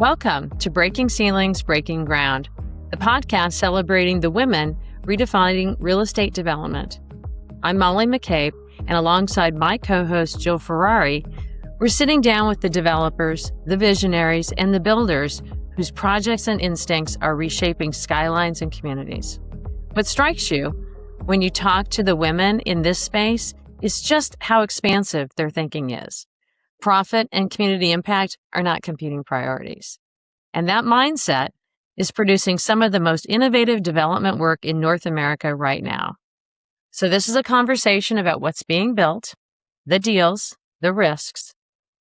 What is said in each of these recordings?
Welcome to Breaking Ceilings, Breaking Ground, the podcast celebrating the women redefining real estate development. I'm Molly McCabe, and alongside my co-host Jill Ferrari, we're sitting down with the developers, the visionaries, and the builders whose projects and instincts are reshaping skylines and communities. What strikes you when you talk to the women in this space is just how expansive their thinking is. Profit and community impact are not competing priorities. And that mindset is producing some of the most innovative development work in North America right now. So this is a conversation about what's being built, the deals, the risks,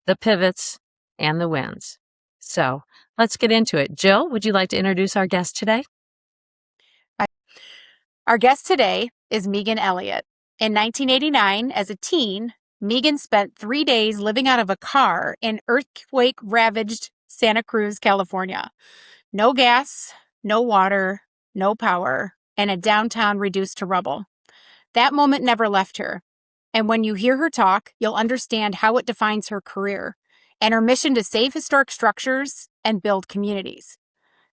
the pivots, and the wins. So let's get into it. Jill, would you like to introduce our guest today? Our guest today is Meghan Elliott. In 1989, as a teen, Meghan spent 3 days living out of a car in earthquake-ravaged Santa Cruz, California. No gas, no water, no power, and a downtown reduced to rubble. That moment never left her. And when you hear her talk, you'll understand how it defines her career and her mission to save historic structures and build communities.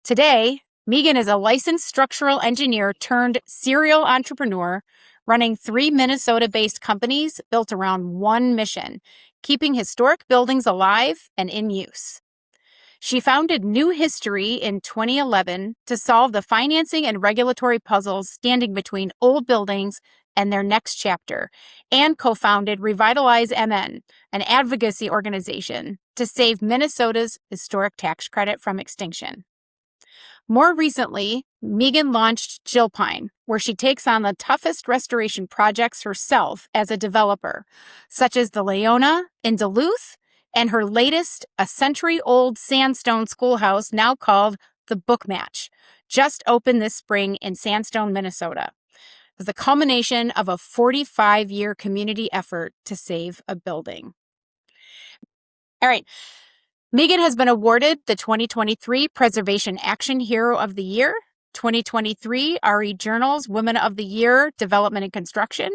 Today, Meghan is a licensed structural engineer turned serial entrepreneur, running 3 Minnesota-based companies built around one mission, keeping historic buildings alive and in use. She founded New History in 2011 to solve the financing and regulatory puzzles standing between old buildings and their next chapter, and co-founded RevitalizeMN, an advocacy organization to save Minnesota's historic tax credit from extinction. More recently, Meghan launched Jillpine, where she takes on the toughest restoration projects herself as a developer, such as the Leona in Duluth and her latest, a century-old sandstone schoolhouse now called the Book Match, just opened this spring in Sandstone, Minnesota. It's the culmination of a 45-year community effort to save a building. All right. Meghan has been awarded the 2023 Preservation Action Hero of the Year, 2023 RE Journal's Women of the Year Development and Construction,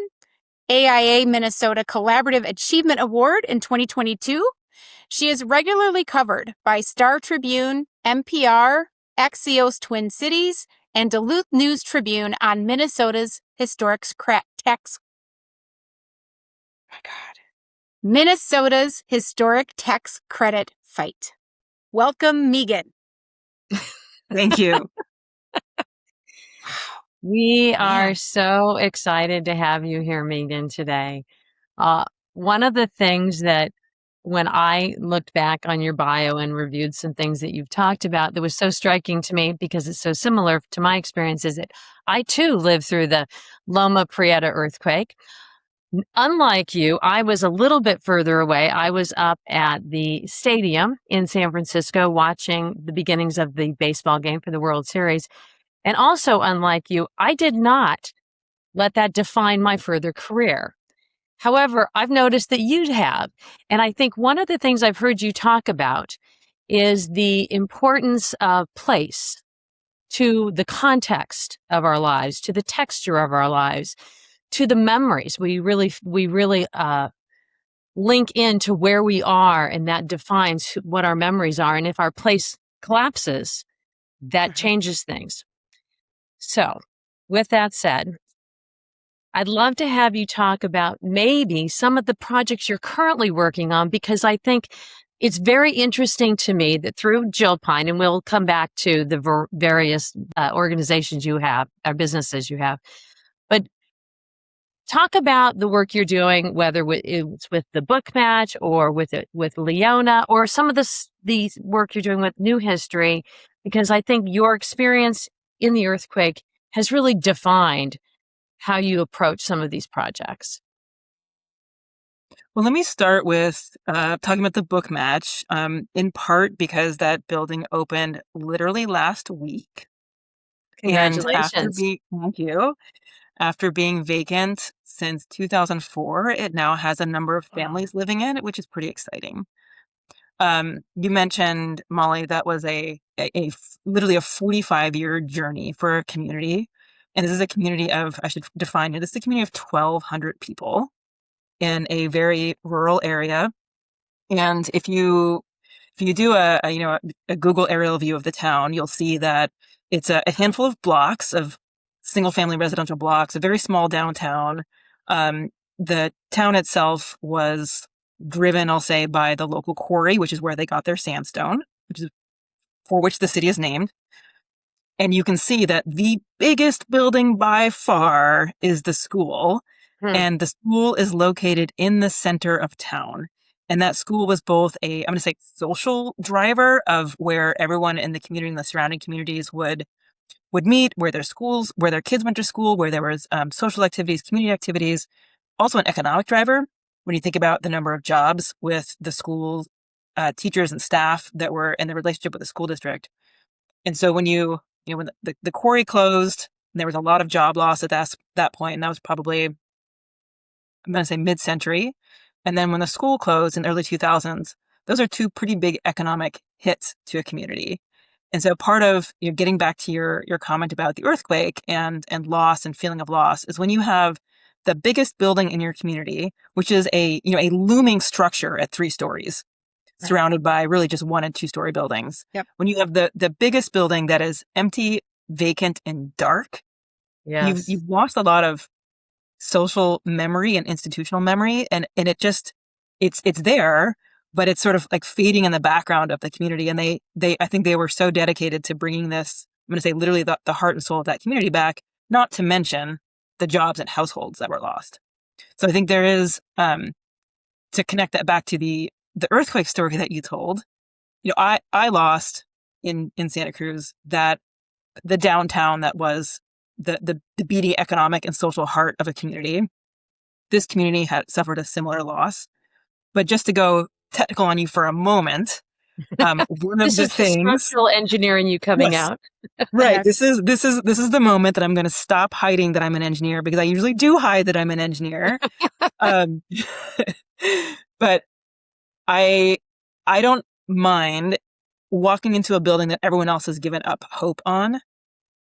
AIA Minnesota Collaborative Achievement Award in 2022. She is regularly covered by Star Tribune, NPR, Axios Twin Cities, and Duluth News Tribune on Minnesota's Minnesota's historic tax credit fight. Welcome, Meghan. Thank you. We are so excited to have you here, Meghan, today. One of the things that when I looked back on your bio and reviewed some things that you've talked about that was so striking to me because it's so similar to my experience is that I too lived through the Loma Prieta earthquake. Unlike you, I was a little bit further away. I was up at the stadium in San Francisco watching the beginnings of the baseball game for the World Series. And also, unlike you, I did not let that define my further career. However, I've noticed that you have. And I think one of the things I've heard you talk about is the importance of place to the context of our lives, to the texture of our lives, to the memories. We really link into where we are, and that defines what our memories are. And if our place collapses, that changes things. So with that said, I'd love to have you talk about maybe some of the projects you're currently working on, because I think it's very interesting to me that through Jillpine, and we'll come back to the various organizations you have, or businesses you have, but talk about the work you're doing, whether it's with the Book Match or with Leona, or some of the work you're doing with New History, because I think your experience in the earthquake has really defined how you approach some of these projects. Well, let me start with talking about the Book Match, in part because that building opened literally last week. Congratulations. And after being vacant since 2004, it now has a number of families living in it, which is pretty exciting. You mentioned, Molly, that was literally a 45-year journey for a community. And this is a community of, I should define it, this is a community of 1,200 people in a very rural area. And if you if you do a Google aerial view of the town, you'll see that it's a handful of blocks of single family residential blocks, a very small downtown. The town itself was driven, I'll say, by the local quarry, which is where they got their sandstone, which is for which the city is named. And you can see that the biggest building by far is the school. And the school is located in the center of town. And that school was both I'm going to say, social driver of where everyone in the community and the surrounding communities would meet, where their kids went to school, where there was social activities, community activities. Also an economic driver when you think about the number of jobs with the school teachers and staff that were in the relationship with the school district. And so when when the quarry closed, and there was a lot of job loss at that point, and that was probably, I'm going to say, mid-century. And then when the school closed in the early 2000s, those are two pretty big economic hits to a community. And so part of getting back to your comment about the earthquake and loss and feeling of loss is when you have the biggest building in your community, which is a looming structure at 3 stories, surrounded by really just 1 and 2 story buildings. Yep. When you have the biggest building that is empty, vacant, and dark, Yes. you've lost a lot of social memory and institutional memory, and it's there, but it's sort of like fading in the background of the community. And I think they were so dedicated to bringing this, I'm going to say, literally the heart and soul of that community back, not to mention the jobs and households that were lost. So I think there is, to connect that back to the earthquake story that you told, I lost in Santa Cruz that the downtown that was the beating economic and social heart of a community. This community had suffered a similar loss. But just to go technical on you for a moment, one of This the is the things, structural engineer in you coming Yes. out. right? Yes. This is the moment that I'm going to stop hiding that I'm an engineer, because I usually do hide that I'm an engineer. But I don't mind walking into a building that everyone else has given up hope on.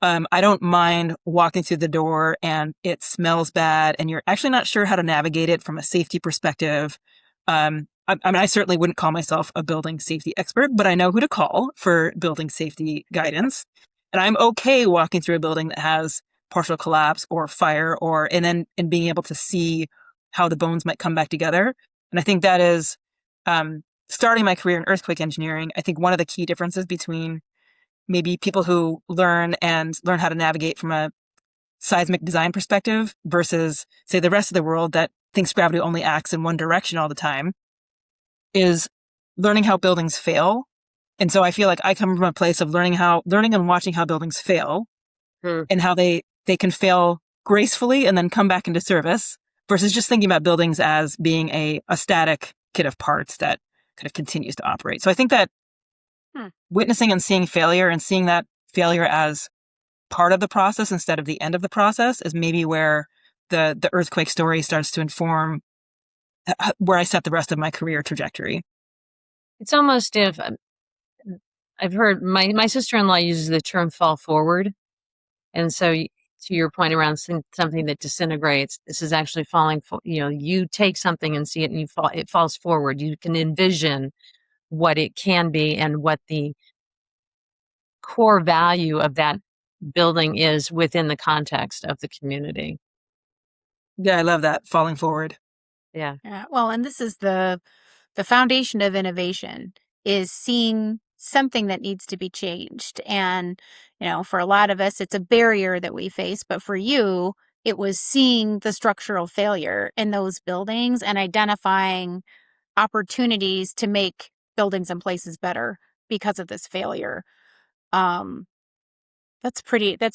I don't mind walking through the door and it smells bad and you're actually not sure how to navigate it from a safety perspective. I certainly wouldn't call myself a building safety expert, but I know who to call for building safety guidance. And I'm okay walking through a building that has partial collapse or fire and being able to see how the bones might come back together. And I think that is, starting my career in earthquake engineering, I think one of the key differences between maybe people who learn how to navigate from a seismic design perspective versus, say, the rest of the world that thinks gravity only acts in one direction all the time, is learning how buildings fail. And so I feel like I come from a place of learning and watching how buildings fail and how they can fail gracefully and then come back into service, versus just thinking about buildings as being a static kit of parts that kind of continues to operate. So I think that witnessing and seeing failure and seeing that failure as part of the process instead of the end of the process is maybe where the earthquake story starts to inform where I set the rest of my career trajectory. It's almost if I've heard my sister-in-law uses the term fall forward. And so to your point around something that disintegrates, this is actually falling, you take something and see it and it falls forward. You can envision what it can be and what the core value of that building is within the context of the community. Yeah, I love that, falling forward. Yeah. Yeah. Well, and this is the foundation of innovation, is seeing something that needs to be changed. And, for a lot of us, it's a barrier that we face. But for you, it was seeing the structural failure in those buildings and identifying opportunities to make buildings and places better because of this failure. That's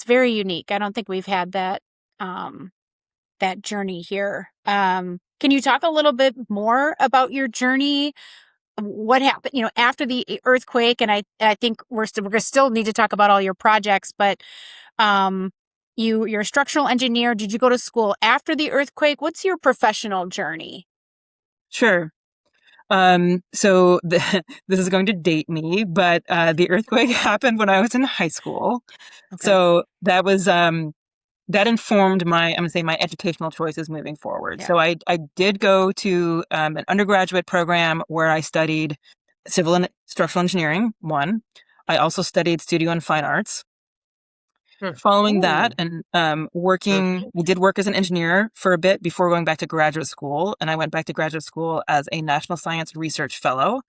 very unique. I don't think we've had that journey here. Can you talk a little bit more about your journey? What happened, after the earthquake? And I think we're gonna still need to talk about all your projects, but you're a structural engineer. Did you go to school after the earthquake? What's your professional journey? Sure. So this is going to date me, but the earthquake happened when I was in high school. Okay. So that was that informed my educational choices moving forward. Yeah. So I did go to an undergraduate program where I studied civil and structural engineering, one. I also studied studio and fine arts. Following that, and we did work as an engineer for a bit before going back to graduate school. And I went back to graduate school as a National Science Research Fellow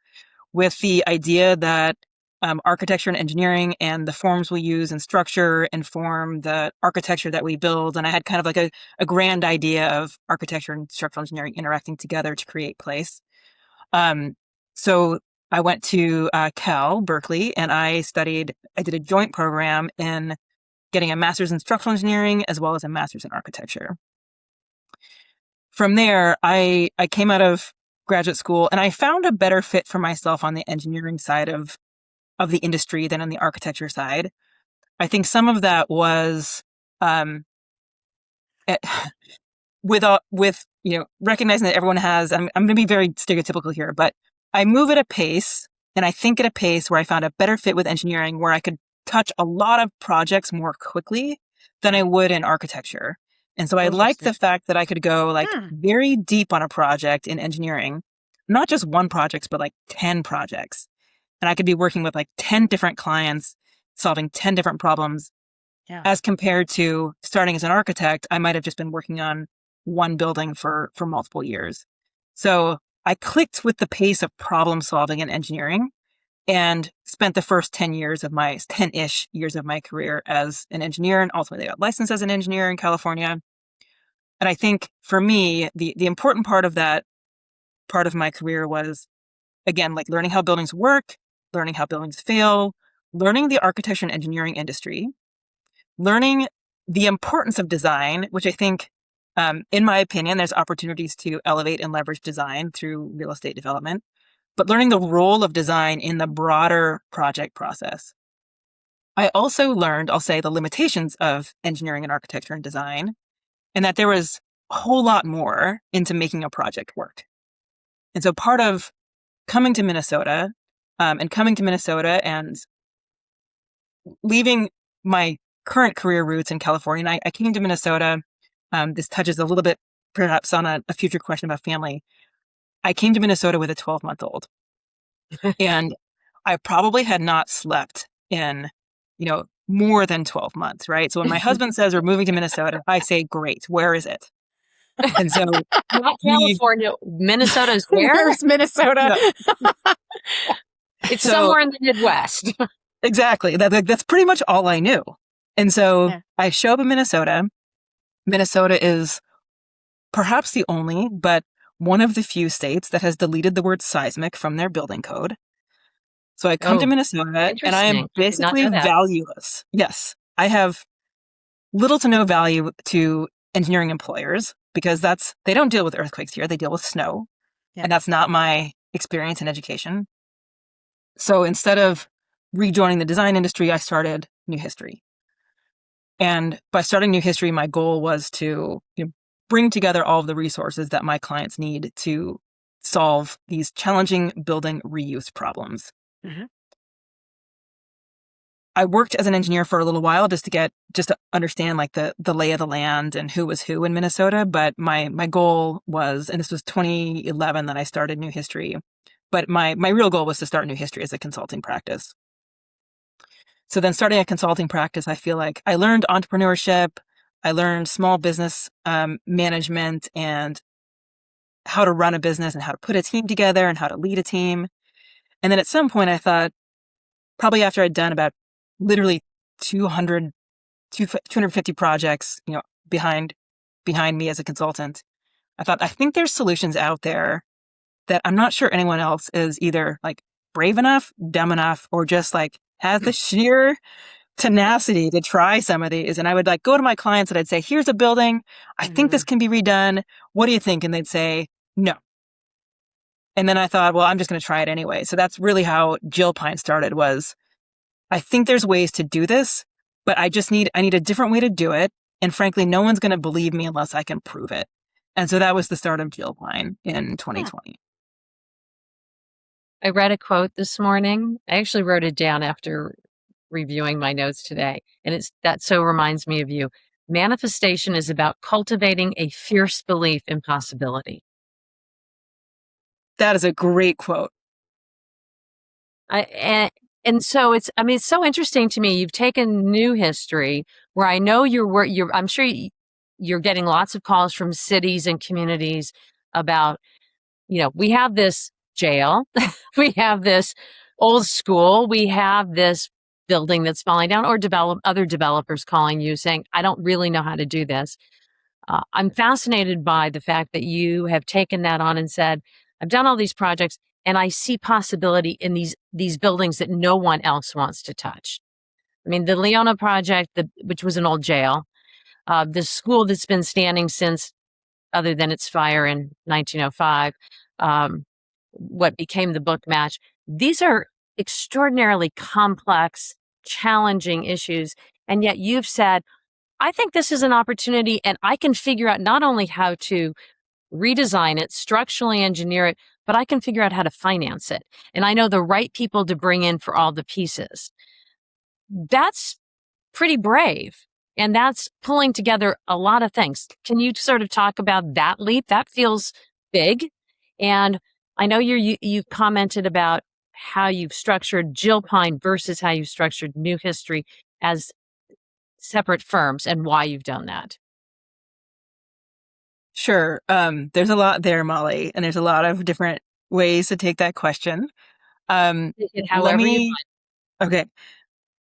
with the idea that architecture and engineering and the forms we use and structure inform the architecture that we build. And I had kind of like a grand idea of architecture and structural engineering interacting together to create place. So I went to Berkeley, and I did a joint program in getting a master's in structural engineering as well as a master's in architecture. From there, I came out of graduate school and I found a better fit for myself on the engineering side of the industry than on the architecture side. I think some of that was with recognizing that everyone has, I'm going to be very stereotypical here, but I move at a pace and I think at a pace where I found a better fit with engineering where I could touch a lot of projects more quickly than I would in architecture. And so I liked the fact that I could go very deep on a project in engineering, not just one project, but 10 projects. And I could be working with 10 different clients, solving 10 different problems. Yeah. As compared to starting as an architect, I might have just been working on one building for multiple years. So I clicked with the pace of problem solving in engineering and spent the first 10-ish years of my career as an engineer, and ultimately got licensed as an engineer in California. And I think for me, the important part of that part of my career was, again, learning how buildings work, learning how buildings fail, learning the architecture and engineering industry, learning the importance of design, which I think, in my opinion, there's opportunities to elevate and leverage design through real estate development, but learning the role of design in the broader project process. I also learned, I'll say, the limitations of engineering and architecture and design, and that there was a whole lot more into making a project work. And so part of coming to Minnesota and leaving my current career roots in California, and I came to Minnesota. This touches a little bit perhaps on a future question about family. I came to Minnesota with a 12-month-old and I probably had not slept in, more than 12 months, right? So when my husband says we're moving to Minnesota, I say, great, where is it? And so not California, Minnesota is where? Where's Minnesota? Yeah. It's somewhere in the Midwest. Exactly. That's pretty much all I knew. And so I show up in Minnesota. Minnesota is perhaps the only, but one of the few states that has deleted the word seismic from their building code. So I come to Minnesota and I am basically valueless. Yes. I have little to no value to engineering employers because they don't deal with earthquakes here. They deal with snow. Yeah. And that's not my experience in education. So instead of rejoining the design industry, I started New History. And by starting New History, my goal was to bring together all of the resources that my clients need to solve these challenging building reuse problems. Mm-hmm. I worked as an engineer for a little while just to understand the lay of the land and who was who in Minnesota. But my goal was, and this was 2011 that I started New History, but my real goal was to start New History as a consulting practice. So then starting a consulting practice, I feel like I learned entrepreneurship, I learned small business management and how to run a business and how to put a team together and how to lead a team. And then at some point I thought, probably after I'd done about literally 250 projects, behind me as a consultant, I thought, I think there's solutions out there that I'm not sure anyone else is either brave enough, dumb enough, or just has the sheer tenacity to try some of these. And I would go to my clients and I'd say, here's a building. I think this can be redone. What do you think? And they'd say, no. And then I thought, well, I'm just going to try it anyway. So that's really how Jillpine started was, I think there's ways to do this, but I need a different way to do it. And frankly, no one's going to believe me unless I can prove it. And so that was the start of Jillpine in 2020. I read a quote this morning. I actually wrote it down after reviewing my notes today. And that so reminds me of you. Manifestation is about cultivating a fierce belief in possibility. That is a great quote. And so it's so interesting to me. You've taken new history where I know I'm sure you're getting lots of calls from cities and communities about, we have this jail, we have this old school, we have this building that's falling down, or other developers calling you saying, I don't really know how to do this. I'm fascinated by the fact that you have taken that on and said, I've done all these projects and I see possibility in these buildings that no one else wants to touch. I mean, the Leona project, which was an old jail, the school that's been standing since, other than its fire in 1905, what became the book match. These are extraordinarily complex, challenging issues. And yet you've said, I think this is an opportunity and I can figure out not only how to redesign it, structurally engineer it, but I can figure out how to finance it. And I know the right people to bring in for all the pieces. That's pretty brave. And that's pulling together a lot of things. Can you sort of talk about that leap? That feels big. And I know you've commented about how you've structured Jillpine versus how you've structured New History as separate firms and why you've done that. Sure. There's a lot there, Molly, and there's a lot of different ways to take that question. However you want. Okay.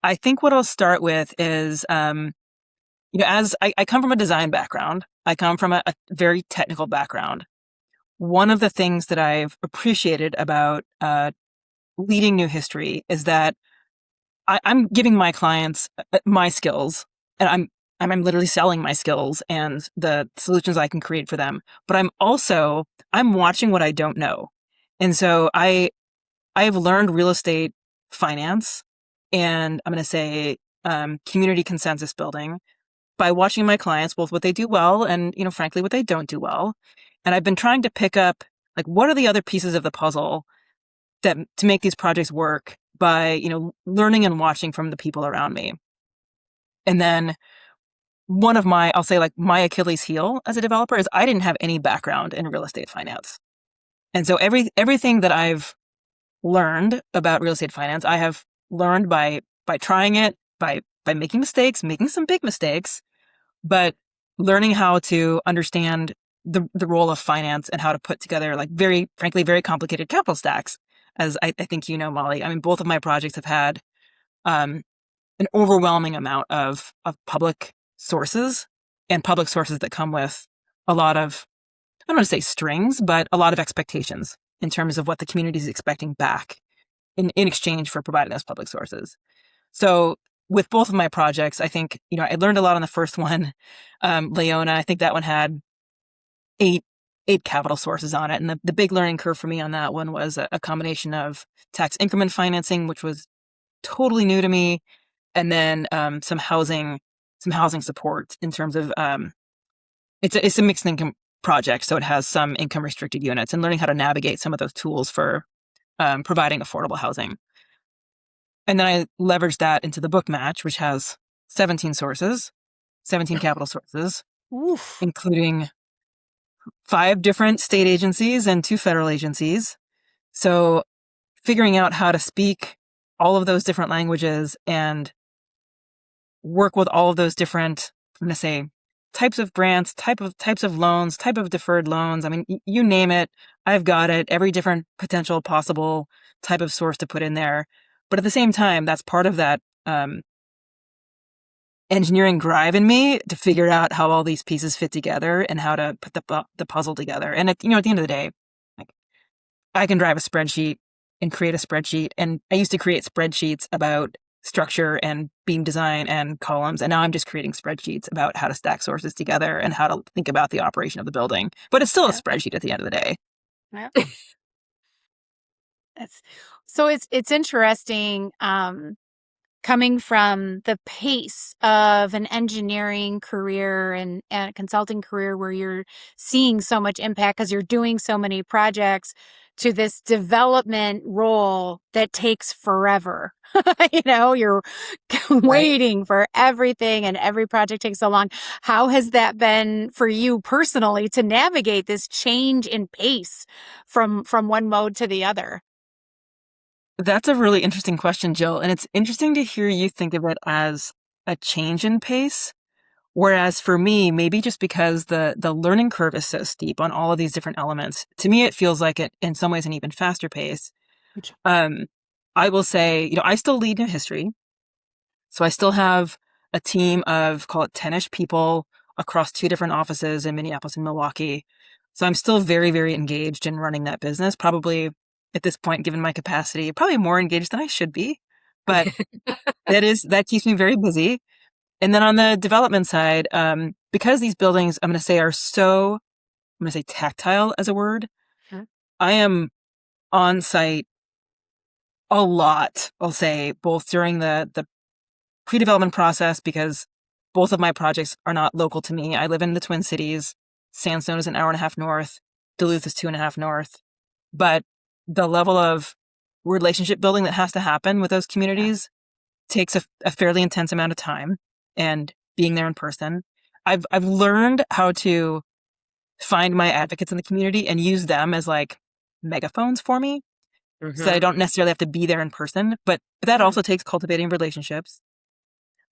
I think what I'll start with is, as I come from a design background, I come from a very technical background. One of the things that I've appreciated about leading New History is that I'm giving my clients my skills, and I'm literally selling my skills and the solutions I can create for them. But I'm watching what I don't know, and so I have learned real estate finance, and I'm going to say community consensus building by watching my clients, both what they do well and, frankly, what they don't do well. And I've been trying to pick up, like, what are the other pieces of the puzzle to make these projects work by, learning and watching from the people around me. And then one of I'll say, like, my Achilles heel as a developer is I didn't have any background in real estate finance. And so everything that I've learned about real estate finance, I have learned by trying it, by making mistakes, making some big mistakes, but learning how to understand the role of finance and how to put together, like, very, frankly, very complicated capital stacks. As I think Molly, I mean, both of my projects have had an overwhelming amount of public sources, and public sources that come with a lot of, I don't want to say strings, but a lot of expectations in terms of what the community is expecting back in exchange for providing those public sources. So with both of my projects, I think, I learned a lot on the first one, Leona. I think that one had eight capital sources on it. And the big learning curve for me on that one was a combination of tax increment financing, which was totally new to me, and then some housing support in terms of it's a mixed income project, so it has some income restricted units, and learning how to navigate some of those tools for providing affordable housing. And then I leveraged that into the book match, which has 17 capital sources, Oof. including 5 different state agencies and 2 federal agencies. So figuring out how to speak all of those different languages and work with all of those different, I'm going to say, types of grants, types of loans, type of deferred loans. I mean, you name it, I've got it. Every different potential possible type of source to put in there. But at the same time, that's part of that engineering drive in me to figure out how all these pieces fit together and how to put the puzzle together. And at the end of the day, like, I can drive a spreadsheet and create a spreadsheet. And I used to create spreadsheets about structure and beam design and columns. And now I'm just creating spreadsheets about how to stack sources together and how to think about the operation of the building. But it's still a spreadsheet at the end of the day. Yeah. So it's interesting, coming from the pace of an engineering career and a consulting career where you're seeing so much impact because you're doing so many projects, to this development role that takes forever. You're waiting for everything, and every project takes so long. How has that been for you personally to navigate this change in pace from one mode to the other? That's a really interesting question, Jill. And it's interesting to hear you think of it as a change in pace. Whereas for me, maybe just because the learning curve is so steep on all of these different elements, to me, it feels like it in some ways an even faster pace. Um, I will say, I still lead in history. So I still have a team of, call it 10-ish people across 2 different offices in Minneapolis and Milwaukee. So I'm still very, very engaged in running that business. Probably at this point, given my capacity, probably more engaged than I should be. But that keeps me very busy. And then on the development side, because these buildings, I'm going to say, are so, I'm going to say tactile as a word. Sure. I am on site a lot, I'll say, both during the pre-development process, because both of my projects are not local to me. I live in the Twin Cities. Sandstone is an hour and a half north. Duluth is 2.5 north. But the level of relationship building that has to happen with those communities takes a fairly intense amount of time, and being there in person. I've learned how to find my advocates in the community and use them as like megaphones for me, so that I don't necessarily have to be there in person. But that also takes cultivating relationships.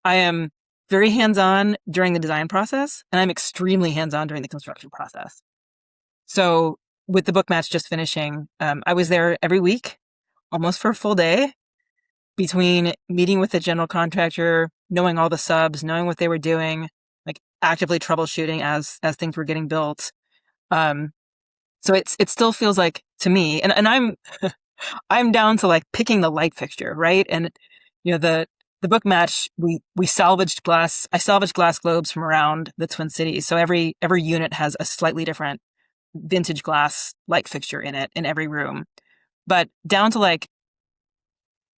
I am very hands-on during the design process, and I'm extremely hands-on during the construction process. So with the book match just finishing, I was there every week, almost for a full day, between meeting with the general contractor, knowing all the subs, knowing what they were doing, like actively troubleshooting as things were getting built. So it still feels like, to me, and I'm I'm down to like picking the light fixture, right? And the book match, we salvaged glass. I salvaged glass globes from around the Twin Cities. So every unit has a slightly different vintage glass light fixture in it in every room. But down to like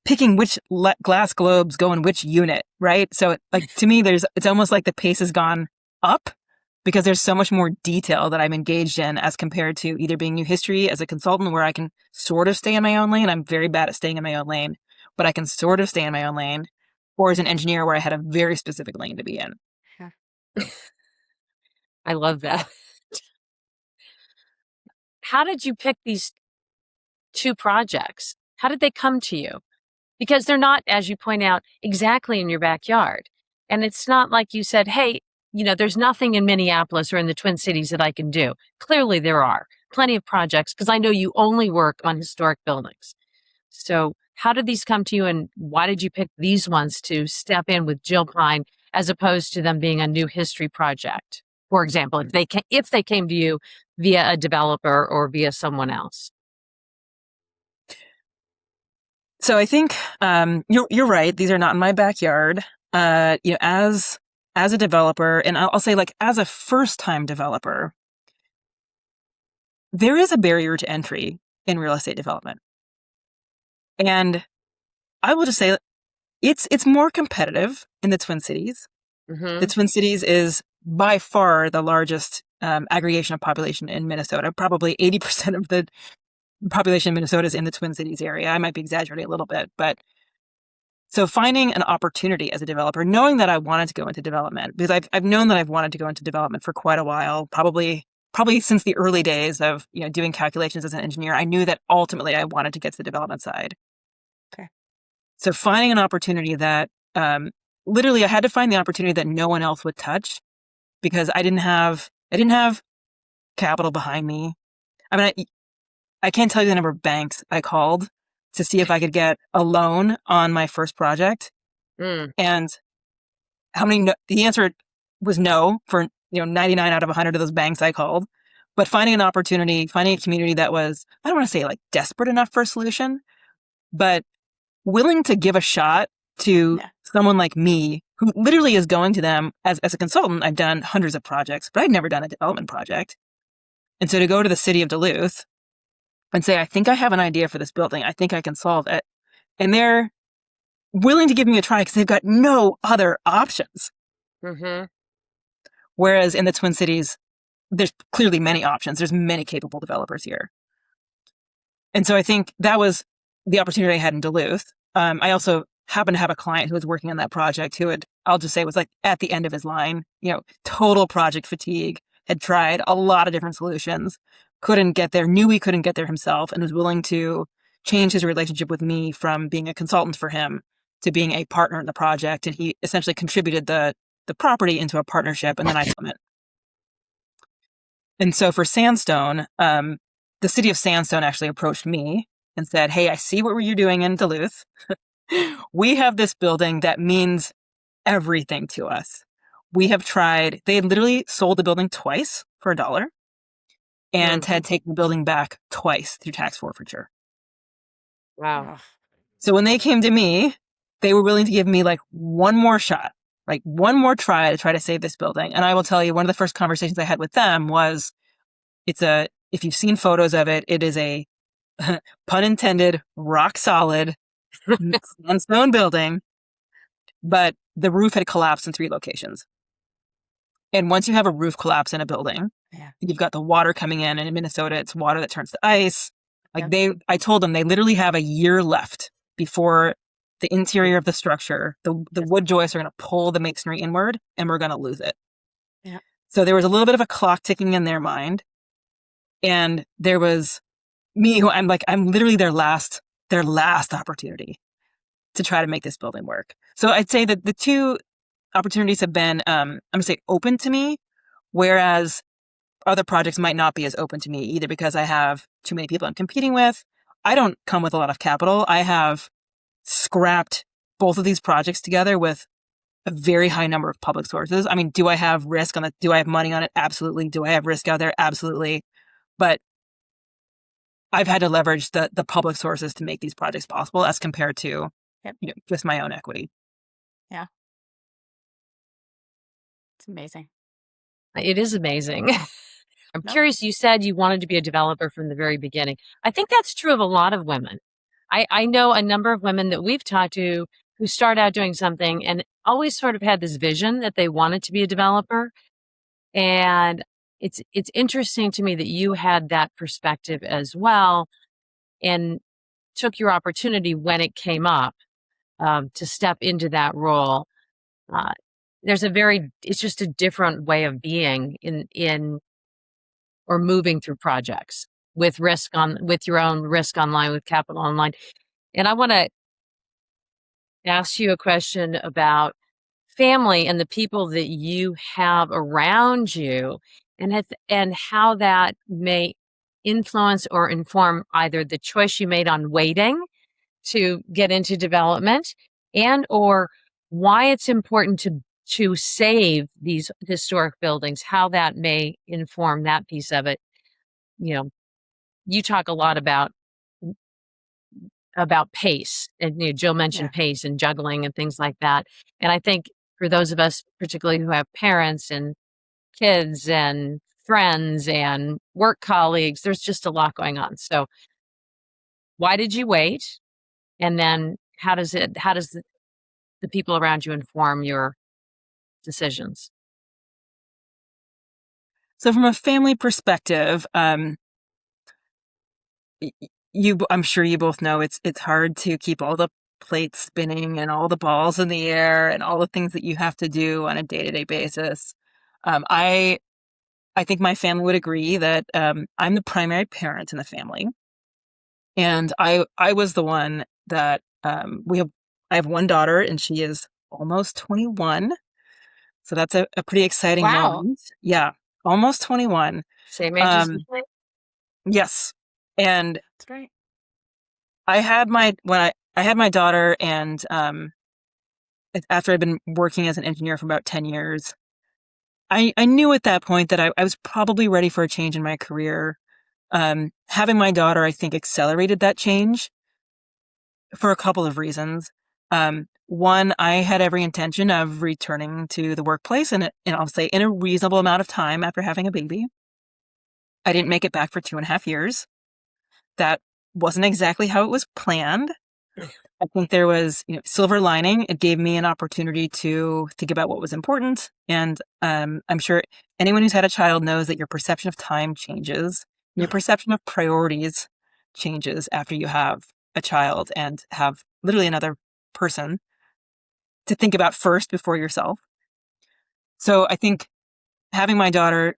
picking which glass globes go in which unit, right? So to me, it's almost like the pace has gone up, because there's so much more detail that I'm engaged in as compared to either being new history as a consultant, where I can sort of stay in my own lane. I'm very bad at staying in my own lane, but I can sort of stay in my own lane, or as an engineer where I had a very specific lane to be in. I love that. How did you pick these 2 projects? How did they come to you? Because they're not, as you point out, exactly in your backyard. And it's not like you said, hey, there's nothing in Minneapolis or in the Twin Cities that I can do. Clearly there are plenty of projects, because I know you only work on historic buildings. So how did these come to you, and why did you pick these ones to step in with Jillpine as opposed to them being a new history project? For example, if they came to you via a developer or via someone else. So I think you're right. These are not in my backyard. As a developer, and I'll say, like, as a first-time developer, there is a barrier to entry in real estate development, and I will just say it's more competitive in the Twin Cities. The Twin Cities is by far the largest aggregation of population in Minnesota. Probably 80% of the population in Minnesota is in the Twin Cities area. I might be exaggerating a little bit, but so finding an opportunity as a developer, knowing that I wanted to go into development, because I've known that I've wanted to go into development for quite a while, probably since the early days of doing calculations as an engineer. I knew that ultimately I wanted to get to the development side. Okay. So finding an opportunity that literally I had to find the opportunity that no one else would touch, because I didn't have capital behind me. I mean, I can't tell you the number of banks I called to see if I could get a loan on my first project. And the answer was no for 99 out of 100 of those banks I called. But finding an opportunity, finding a community that was, I don't want to say like desperate enough for a solution, but willing to give a shot to someone like me, who literally is going to them as a consultant. I've done hundreds of projects, but I'd never done a development project. And so to go to the city of Duluth and say, I think I have an idea for this building, I think I can solve it, and they're willing to give me a try because they've got no other options. Whereas in the Twin Cities, there's clearly many options. There's many capable developers here. And so I think that was the opportunity I had in Duluth. I also happened to have a client who was working on that project who I'll just say was like at the end of his line, total project fatigue, had tried a lot of different solutions, couldn't get there, knew he couldn't get there himself, and was willing to changed his relationship with me from being a consultant for him to being a partner in the project. And he essentially contributed the property into a partnership, and then I own it. And so for Sandstone, the city of Sandstone actually approached me and said, hey, I see what you're doing in Duluth. We have this building that means everything to us. We have tried, they had literally sold the building twice for $1 and had taken the building back twice through tax forfeiture. Wow. So when they came to me, they were willing to give me like one more shot, like one more try to save this building. And I will tell you, one of the first conversations I had with them was, if you've seen photos of it, it is a, pun intended, rock solid sandstone building, but the roof had collapsed in 3 locations. And once you have a roof collapse in a building, you've got the water coming in, and in Minnesota, it's water that turns to ice. Like I told them they literally have a year left before the interior of the structure, the wood joists are going to pull the masonry inward, and we're going to lose it. Yeah. So there was a little bit of a clock ticking in their mind. And there was me, who I'm literally their last opportunity to try to make this building work. So I'd say that the 2 opportunities have been, I'm going to say, open to me, whereas other projects might not be as open to me, either because I have too many people I'm competing with. I don't come with a lot of capital. I have scrapped both of these projects together with a very high number of public sources. I mean, do I have risk on it? Do I have money on it? Absolutely. Do I have risk out there? Absolutely. But I've had to leverage the public sources to make these projects possible as compared to just my own equity. Yeah. It's amazing. It is amazing. I'm curious, you said you wanted to be a developer from the very beginning. I think that's true of a lot of women. I know a number of women that we've talked to who start out doing something and always sort of had this vision that they wanted to be a developer. And it's interesting to me that you had that perspective as well and took your opportunity when it came up to step into that role. It's just a different way of being in or moving through projects with your own risk online, with capital online. And I want to ask you a question about family and the people that you have around you, and how that may influence or inform either the choice you made on waiting to get into development, and or why it's important to save these historic buildings, how that may inform that piece of it. You talk a lot about pace, and Jill mentioned pace and juggling and things like that. And I think for those of us, particularly who have parents and kids and friends and work colleagues, there's just a lot going on. So why did you wait? And then how does the people around you inform your decisions? So from a family perspective, I'm sure you both know it's hard to keep all the plates spinning and all the balls in the air and all the things that you have to do on a day-to-day basis. I think my family would agree that I'm the primary parent in the family, and I was the one that I have one daughter, and she is almost 21, so that's a pretty exciting moment. Yeah, almost 21. Same age as me. Yes, and That's great. I had my daughter, and after I'd been working as an engineer for about 10 years, I knew at that point that I was probably ready for a change in my career. Having my daughter, I think, accelerated that change for a couple of reasons. One, I had every intention of returning to the workplace, and I'll say in a reasonable amount of time after having a baby. I didn't make it back for 2.5 years. That wasn't exactly how it was planned. I think there was, silver lining. It gave me an opportunity to think about what was important. And I'm sure anyone who's had a child knows that your perception of time changes. Your perception of priorities changes after you have a child and have literally another person to think about first before yourself. So I think having my daughter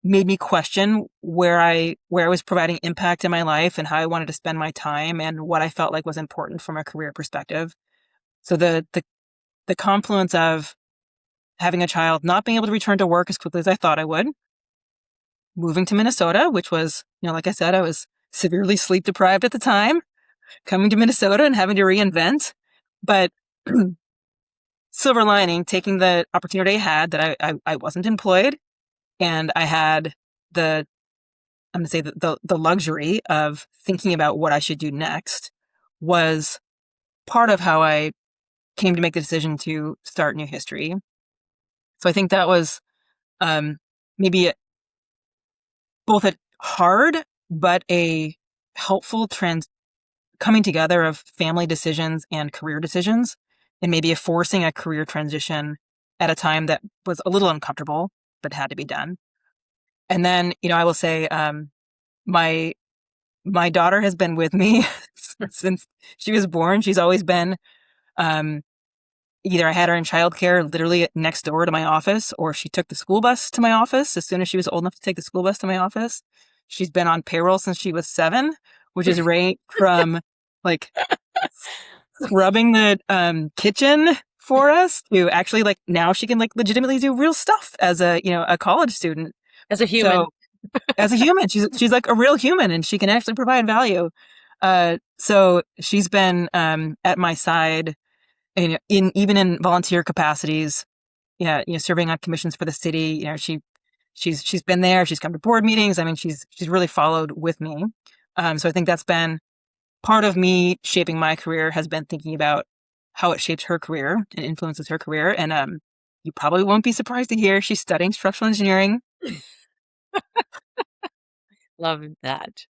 made me question where I was providing impact in my life and how I wanted to spend my time and what I felt like was important from a career perspective. So the confluence of having a child, not being able to return to work as quickly as I thought I would, moving to Minnesota, which was, like I said, I was severely sleep deprived at the time, coming to Minnesota and having to reinvent. But silver lining, taking the opportunity I had that I wasn't employed and I had I'm going to say the luxury of thinking about what I should do next was part of how I came to make the decision to start New History. So I think that was maybe both a hard but a helpful coming together of family decisions and career decisions, and maybe forcing a career transition at a time that was a little uncomfortable but had to be done. And then, I will say, my daughter has been with me since she was born. She's always been, either I had her in childcare literally next door to my office, or she took the school bus to my office as soon as she was old enough to take the school bus to my office. She's been on payroll since she was 7, which is right from like scrubbing the kitchen for us to actually like now she can like legitimately do real stuff as a college student. As a human. So, as a human, she's like a real human and she can actually provide value. So she's been at my side, and even in volunteer capacities, serving on commissions for the city. She's been there. She's come to board meetings. I mean, she's really followed with me. So I think that's been part of me shaping my career, has been thinking about how it shapes her career and influences her career. And you probably won't be surprised to hear she's studying structural engineering. Love that.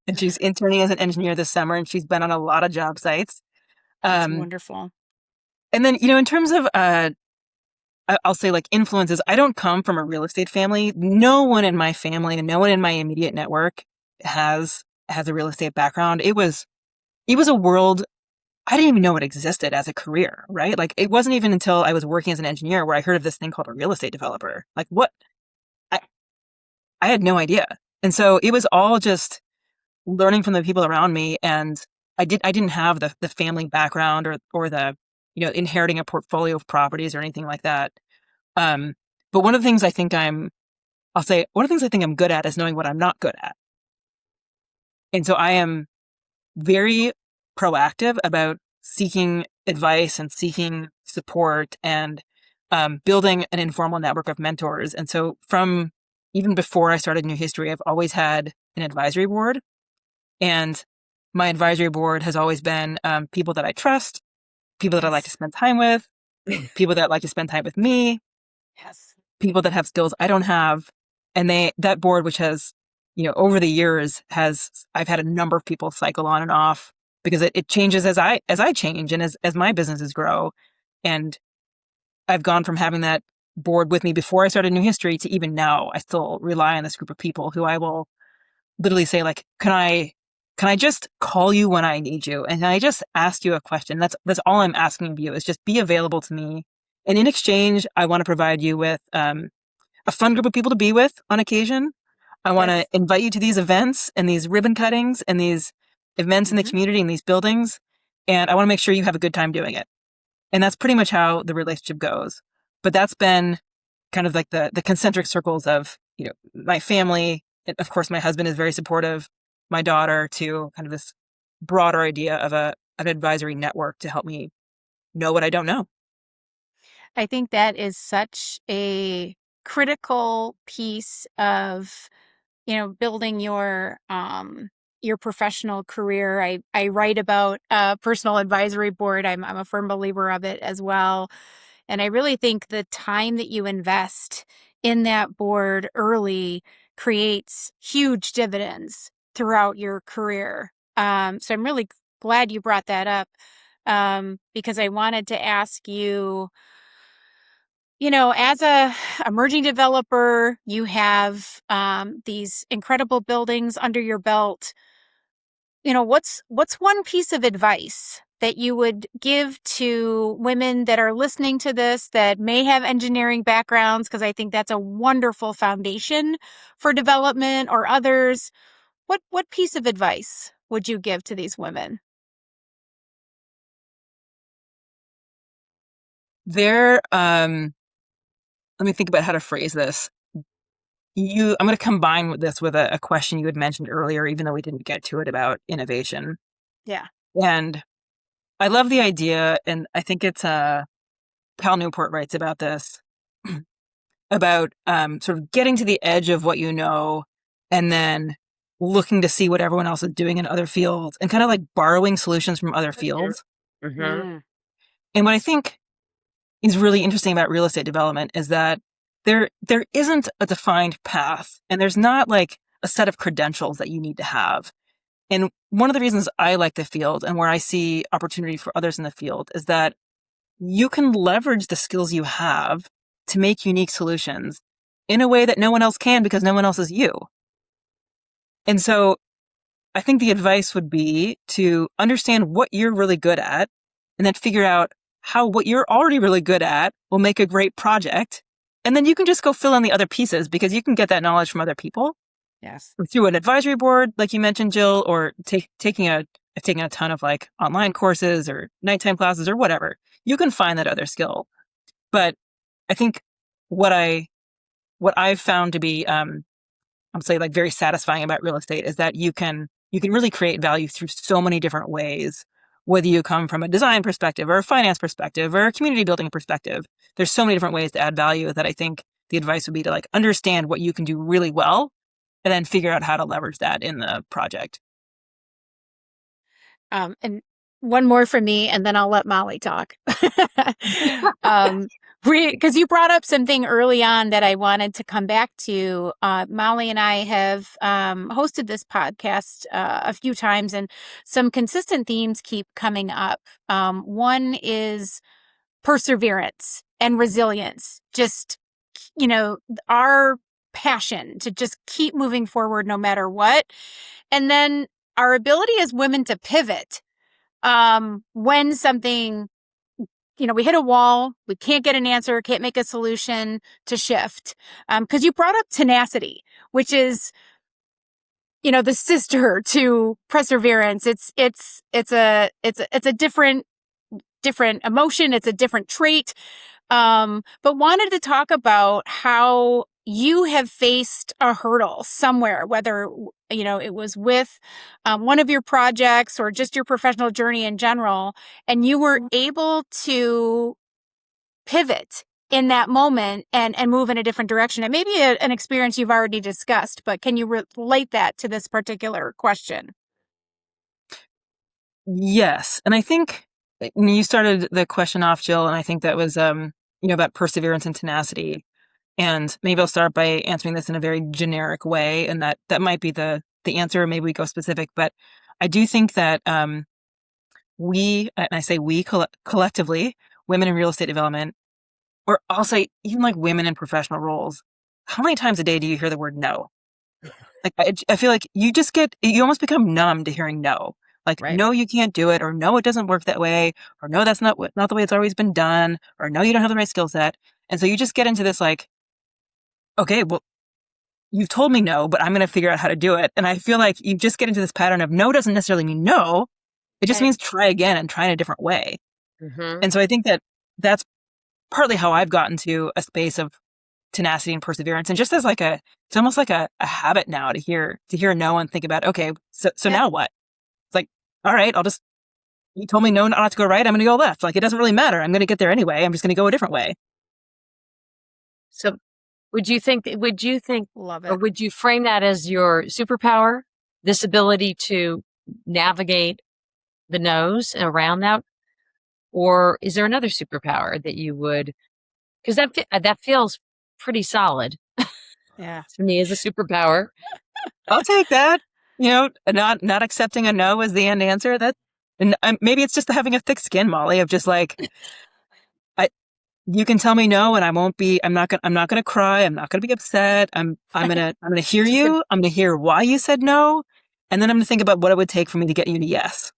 And she's interning as an engineer this summer, and she's been on a lot of job sites. That's wonderful. And then, in terms of, I'll say like influences, I don't come from a real estate family. No one in my family and no one in my immediate network has a real estate background. It was a world I didn't even know it existed as a career, right? Like it wasn't even until I was working as an engineer where I heard of this thing called a real estate developer. Like what? I had no idea. And so it was all just learning from the people around me. And I didn't have the family background or the, inheriting a portfolio of properties or anything like that. But one of the things I think I'm good at is knowing what I'm not good at. And so I am very proactive about seeking advice and seeking support and building an informal network of mentors. And so from even before I started New History, I've always had an advisory board. And my advisory board has always been people that I trust, people that I like to spend time with, people that like to spend time with me, people that have skills I don't have. And that board, which has, over the years I've had a number of people cycle on and off because it changes as I change and as my businesses grow. And I've gone from having that board with me before I started New History to even now, I still rely on this group of people who I will literally say like, can I just call you when I need you? And can I just ask you a question? That's all I'm asking of you is just be available to me. And in exchange, I want to provide you with a fun group of people to be with on occasion. I want to invite you to these events and these ribbon cuttings and these events in the community and these buildings. And I want to make sure you have a good time doing it. And that's pretty much how the relationship goes. But that's been kind of like the concentric circles of, my family. And of course, my husband is very supportive, my daughter, to kind of this broader idea of an advisory network to help me know what I don't know. I think that is such a critical piece of, building your professional career. I write about a personal advisory board. I'm a firm believer of it as well. And I really think the time that you invest in that board early creates huge dividends throughout your career. So I'm really glad you brought that up because I wanted to ask you, as a emerging developer, you have these incredible buildings under your belt. What's one piece of advice that you would give to women that are listening to this that may have engineering backgrounds? Because I think that's a wonderful foundation for development, or others. What piece of advice would you give to these women? Let me think about how to phrase this. I'm going to combine this with a question you had mentioned earlier, even though we didn't get to it, about innovation. Yeah. And I love the idea, and I think it's Cal Newport writes about this, about sort of getting to the edge of what you know, and then looking to see what everyone else is doing in other fields, and kind of like borrowing solutions from other fields. Mm-hmm. And what I think is really interesting about real estate development is that there isn't a defined path, and there's not like a set of credentials that you need to have. And one of the reasons I like the field, and where I see opportunity for others in the field, is that you can leverage the skills you have to make unique solutions in a way that no one else can, because no one else is you. And so I think the advice would be to understand what you're really good at, and then figure out how what you're already really good at will make a great project. And then you can just go fill in the other pieces, because you can get that knowledge from other people. Yes. Or through an advisory board, like you mentioned, Jill, or I've taken a ton of like online courses or nighttime classes or whatever. You can find that other skill. But I think what I've found to be, I'd say, like very satisfying about real estate is that you can really create value through so many different ways, whether you come from a design perspective or a finance perspective or a community building perspective. There's so many different ways to add value that I think the advice would be to like understand what you can do really well, and then figure out how to leverage that in the project. And one more from me, and then I'll let Molly talk. Because you brought up something early on that I wanted to come back to. Molly and I have hosted this podcast a few times, and some consistent themes keep coming up. One is perseverance and resilience. Just, our passion to just keep moving forward no matter what. And then our ability as women to pivot when something, we hit a wall, we can't get an answer, can't make a solution, to shift. Because you brought up tenacity, which is, the sister to perseverance. It's a different emotion. It's a different trait. But wanted to talk about how you have faced a hurdle somewhere, whether, it was with one of your projects or just your professional journey in general, and you were able to pivot in that moment and move in a different direction. It may be an experience you've already discussed, but can you relate that to this particular question? Yes. And I think when you started the question off, Jill, and I think that was, about perseverance and tenacity. And maybe I'll start by answering this in a very generic way, and that might be the answer. Maybe we go specific, but I do think that and I say we collectively, women in real estate development, or I'll say even like women in professional roles, how many times a day do you hear the word no? Like I feel like you almost become numb to hearing no. Like, Right. No, you can't do it, or no, it doesn't work that way, or no, that's not the way it's always been done, or no, you don't have the right skill set. And so you just get into this like, okay, well, you've told me no, but I'm going to figure out how to do it. And I feel like you just get into this pattern of no doesn't necessarily mean no. It just Right. means try again and try in a different way. Mm-hmm. And so I think that that's partly how I've gotten to a space of tenacity and perseverance. And just as like it's almost like a habit now to hear no and think about, okay, so now what? It's like, all right, you told me no, not to go right. I'm going to go left. Like, it doesn't really matter. I'm going to get there anyway. I'm just going to go a different way. So would you think, Love or it. would you frame that as your superpower, this ability to navigate the no's around that? Or is there another superpower that you would, because that feels pretty solid Yeah. to me as a superpower. I'll take that. Not accepting a no as the end answer. And maybe it's just having a thick skin, Molly, of just like, you can tell me no, and I'm not gonna cry. I'm not gonna be upset. I'm gonna hear you. I'm gonna hear why you said no, and then I'm gonna think about what it would take for me to get you to yes.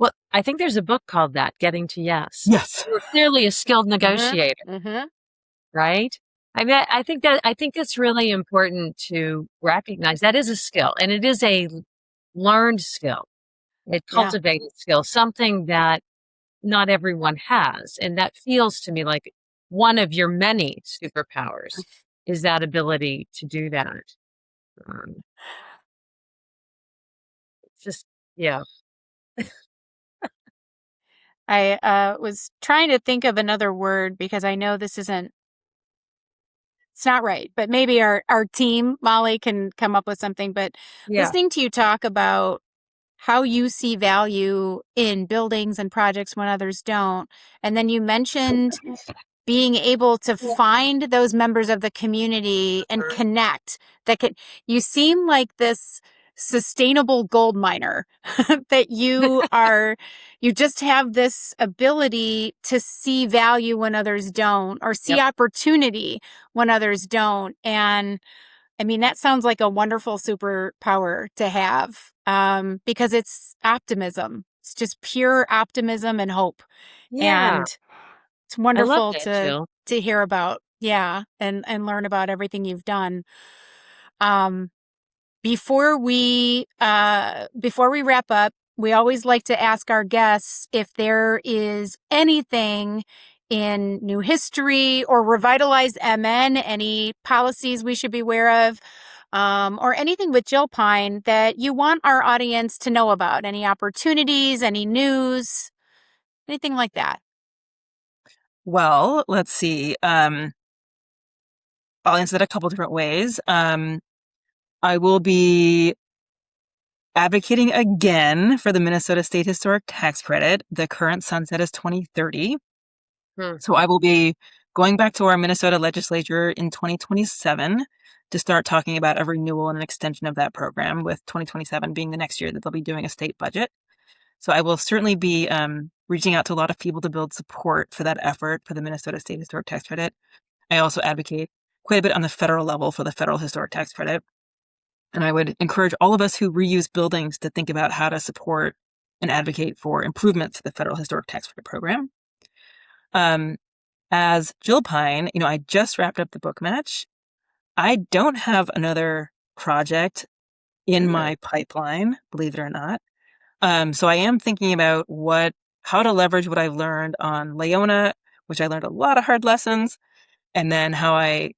Well, I think there's a book called that, Getting to Yes. Yes. You're clearly a skilled negotiator, Mm-hmm. right? I mean, I think it's really important to recognize that is a skill, and it is a learned skill, a Yeah. cultivated skill, something that not everyone has. And that feels to me like one of your many superpowers is that ability to do that. Um, it's just, yeah, I was trying to think of another word because I know this isn't, it's not right, but maybe our team, Molly, can come up with something. But yeah, listening to you talk about how you see value in buildings and projects when others don't. And then you mentioned being able to find those members of the community and connect that could, you seem like this sustainable gold miner that you just have this ability to see value when others don't, or see yep, opportunity when others don't. And I mean, that sounds like a wonderful superpower to have, because it's optimism. It's just pure optimism and hope. yeah. And it's I love wonderful that, to Jill. hear about. Yeah, and learn about everything you've done. Um, before we wrap up, we always like to ask our guests if there is anything in new history or Revitalize MN, any policies we should be aware of, or anything with Jillpine that you want our audience to know about. Any opportunities, any news, anything like that. Well, let's see. I'll answer that a couple different ways. I will be advocating again for the Minnesota State Historic Tax Credit. The current sunset is 2030. Hmm. So I will be going back to our Minnesota legislature in 2027 to start talking about a renewal and an extension of that program, with 2027 being the next year that they'll be doing a state budget. So I will certainly be reaching out to a lot of people to build support for that effort for the Minnesota State Historic Tax Credit. I also advocate quite a bit on the federal level for the federal historic tax credit. And I would encourage all of us who reuse buildings to think about how to support and advocate for improvements to the federal historic tax credit program. As Jill Pine, I just wrapped up the book match. I don't have another project in my pipeline, believe it or not. So I am thinking about how to leverage what I've learned on Leona, which I learned a lot of hard lessons, and then how I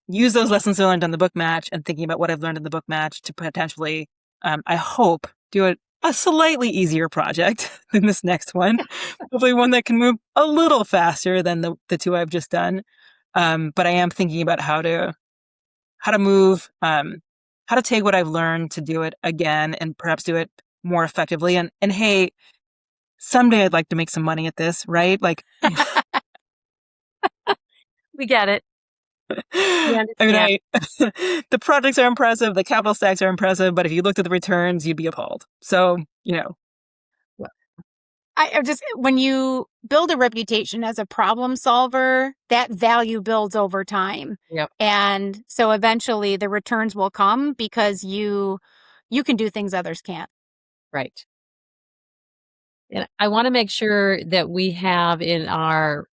use those lessons I learned on the book match, and thinking about what I've learned in the book match to potentially, I hope, do a slightly easier project than this next one. Hopefully one that can move a little faster than the two I've just done. But I am thinking about how to move, how to take what I've learned to do it again and perhaps do it more effectively. And hey, someday I'd like to make some money at this, right? Like, We get it. We I understand. mean, the projects are impressive, the capital stacks are impressive, but if you looked at the returns, you'd be appalled. So, I just, when you build a reputation as a problem solver, that value builds over time. Yep. And so eventually the returns will come because you can do things others can't. Right. And I want to make sure that we have in our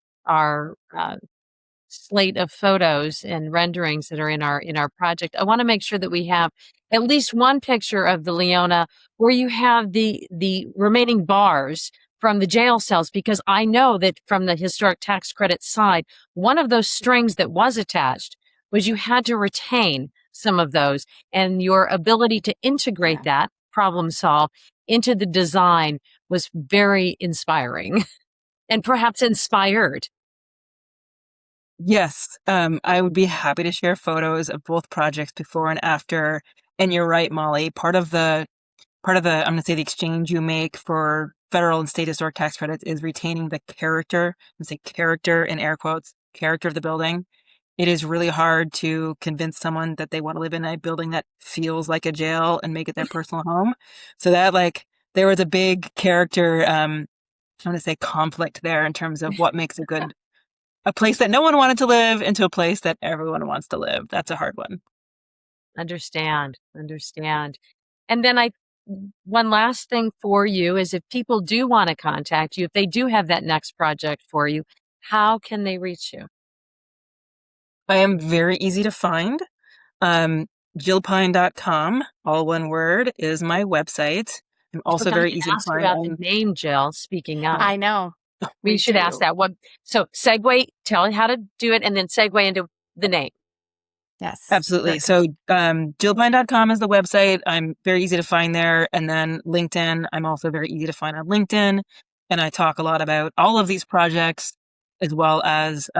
slate of photos and renderings that are in our project. I want to make sure that we have at least one picture of the Leona where you have the remaining bars from the jail cells, because I know that from the historic tax credit side, one of those strings that was attached was you had to retain some of those, and your ability to integrate that problem solve into the design was very inspiring and perhaps inspired. yes, I would be happy to share photos of both projects before and after. And you're right, Molly. I'm going to say, the exchange you make for federal and state historic tax credits is retaining the character. I'm say character in air quotes, character of the building. It is really hard to convince someone that they want to live in a building that feels like a jail and make it their personal home. So that, like, there was a big character, I'm going to say, conflict there in terms of what makes a place that no one wanted to live into a place that everyone wants to live. That's a hard one. Understand. And then one last thing for you is if people do want to contact you, if they do have that next project for you, how can they reach you? I am very easy to find. Jillpine.com, all one word, is my website. I'm I also forgot very to easy to ask you find. about the name, Jill. Speaking of, I know. we Me should ask too. that one. So segue, tell how to do it, and then segue into the name. Yes. Absolutely. So jillpine.com is the website. I'm very easy to find there. And then LinkedIn, I'm also very easy to find on LinkedIn. And I talk a lot about all of these projects, as well as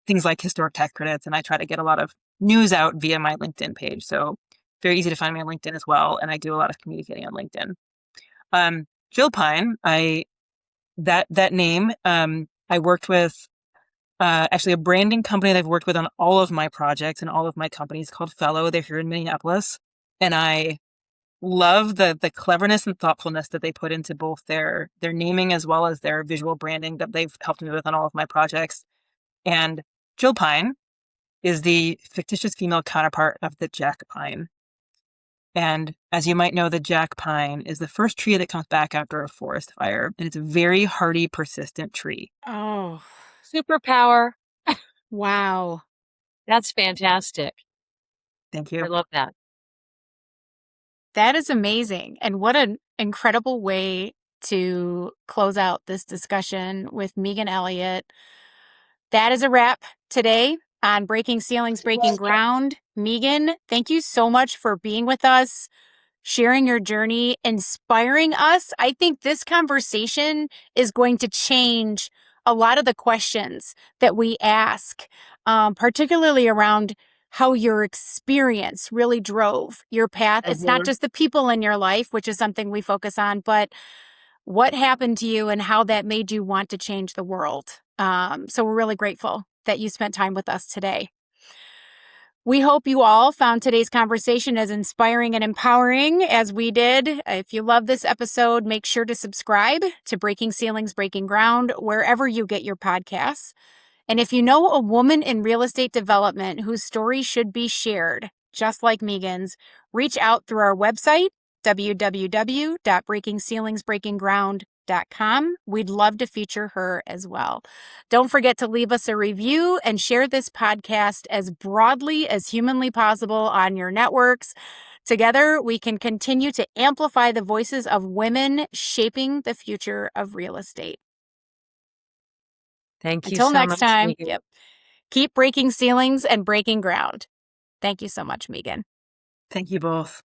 things like historic tax credits. And I try to get a lot of news out via my LinkedIn page. So very easy to find me on LinkedIn as well. And I do a lot of communicating on LinkedIn. Jillpine, that name, I worked with actually a branding company that I've worked with on all of my projects and all of my companies called Fellow. They're here in Minneapolis. And I love the cleverness and thoughtfulness that they put into both their naming as well as their visual branding that they've helped me with on all of my projects. And Jill Pine is the fictitious female counterpart of the jack pine. And as you might know, the jack pine is the first tree that comes back after a forest fire. And it's a very hardy, persistent tree. Oh, Superpower. wow. That's fantastic. Thank I you. love that. That is amazing. And what an incredible way to close out this discussion with Meghan Elliott. That is a wrap today on Breaking Ceilings, Breaking Ground. Meghan, thank you so much for being with us, sharing your journey, inspiring us. I think this conversation is going to change a lot of the questions that we ask, particularly around how your experience really drove your path. It's not just the people in your life, which is something we focus on, but what happened to you and how that made you want to change the world. So we're really grateful that you spent time with us today. We hope you all found today's conversation as inspiring and empowering as we did. If you love this episode, make sure to subscribe to Breaking Ceilings, Breaking Ground, wherever you get your podcasts. And if you know a woman in real estate development whose story should be shared, just like Meghan's, reach out through our website, www.breakingceilingsbreakingground.com. We'd love to feature her as well. Don't forget to leave us a review and share this podcast as broadly as humanly possible on your networks. Together, we can continue to amplify the voices of women shaping the future of real estate. Thank you Until so next much, time, Meghan. keep breaking ceilings and breaking ground. Thank you so much, Meghan. Thank you both.